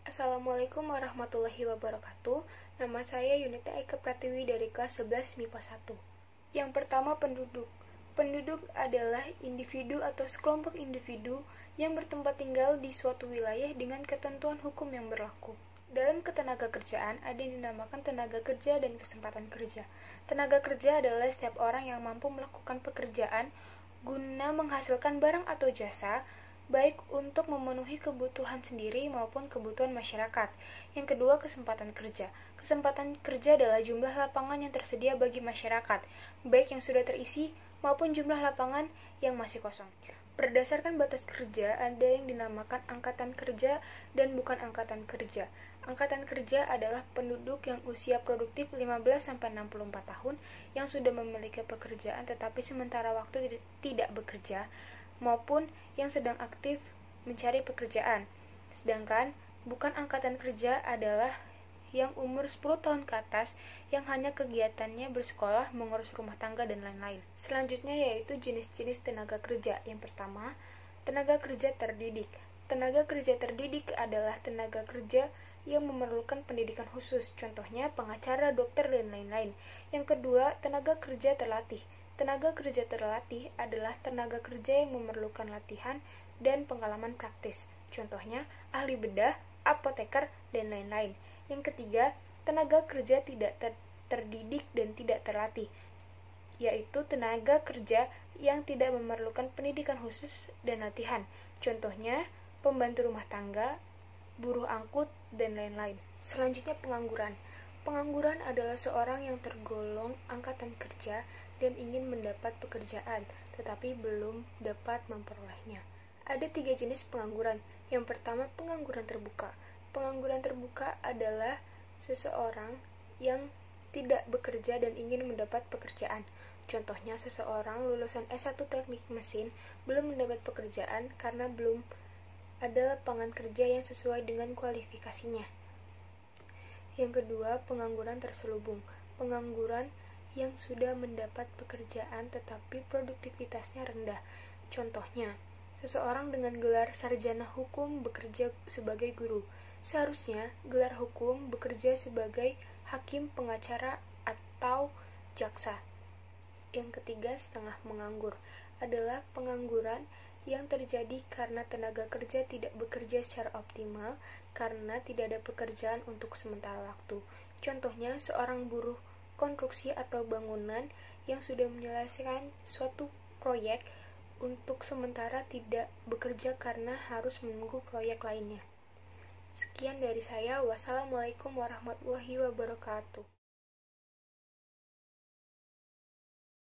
Assalamualaikum warahmatullahi wabarakatuh. Nama saya Yunita Eka Pratiwi dari kelas 11 MIPA 1. Yang pertama, penduduk. Penduduk adalah individu atau sekelompok individu yang bertempat tinggal di suatu wilayah dengan ketentuan hukum yang berlaku. Dalam ketenagakerjaan, ada yang dinamakan tenaga kerja dan kesempatan kerja. Tenaga kerja adalah setiap orang yang mampu melakukan pekerjaan guna menghasilkan barang atau jasa, baik untuk memenuhi kebutuhan sendiri maupun kebutuhan masyarakat. Yang kedua, kesempatan kerja. Kesempatan kerja adalah jumlah lapangan yang tersedia bagi masyarakat, baik yang sudah terisi maupun jumlah lapangan yang masih kosong. Berdasarkan batas kerja, ada yang dinamakan angkatan kerja dan bukan angkatan kerja. Angkatan kerja adalah penduduk yang usia produktif 15-64 tahun yang sudah memiliki pekerjaan tetapi sementara waktu tidak bekerja, maupun yang sedang aktif mencari pekerjaan. Sedangkan bukan angkatan kerja adalah yang umur 10 tahun ke atas yang hanya kegiatannya bersekolah, mengurus rumah tangga, dan lain-lain. Selanjutnya yaitu jenis-jenis tenaga kerja. Yang pertama, tenaga kerja terdidik. Tenaga kerja terdidik adalah tenaga kerja yang memerlukan pendidikan khusus, contohnya pengacara, dokter, dan lain-lain. Yang kedua, tenaga kerja terlatih. Tenaga kerja terlatih adalah tenaga kerja yang memerlukan latihan dan pengalaman praktis, contohnya ahli bedah, apoteker, dan lain-lain. Yang ketiga, tenaga kerja tidak terdidik dan tidak terlatih, yaitu tenaga kerja yang tidak memerlukan pendidikan khusus dan latihan, contohnya pembantu rumah tangga, buruh angkut, dan lain-lain. Selanjutnya, pengangguran. Pengangguran adalah seorang yang tergolong angkatan kerja dan ingin mendapat pekerjaan, tetapi belum dapat memperolehnya. Ada 3 jenis pengangguran. Yang pertama, pengangguran terbuka. Pengangguran terbuka adalah seseorang yang tidak bekerja dan ingin mendapat pekerjaan. Contohnya, seseorang lulusan S1 teknik mesin belum mendapat pekerjaan karena belum ada lapangan kerja yang sesuai dengan kualifikasinya. Yang kedua, pengangguran terselubung. Pengangguran yang sudah mendapat pekerjaan tetapi produktivitasnya rendah. Contohnya, seseorang dengan gelar sarjana hukum bekerja sebagai guru. Seharusnya gelar hukum bekerja sebagai hakim, pengacara, atau jaksa. Yang ketiga, setengah menganggur. Adalah pengangguran yang terjadi karena tenaga kerja tidak bekerja secara optimal karena tidak ada pekerjaan untuk sementara waktu. Contohnya, seorang buruh konstruksi atau bangunan yang sudah menyelesaikan suatu proyek untuk sementara tidak bekerja karena harus menunggu proyek lainnya. Sekian dari saya. Wassalamualaikum warahmatullahi wabarakatuh.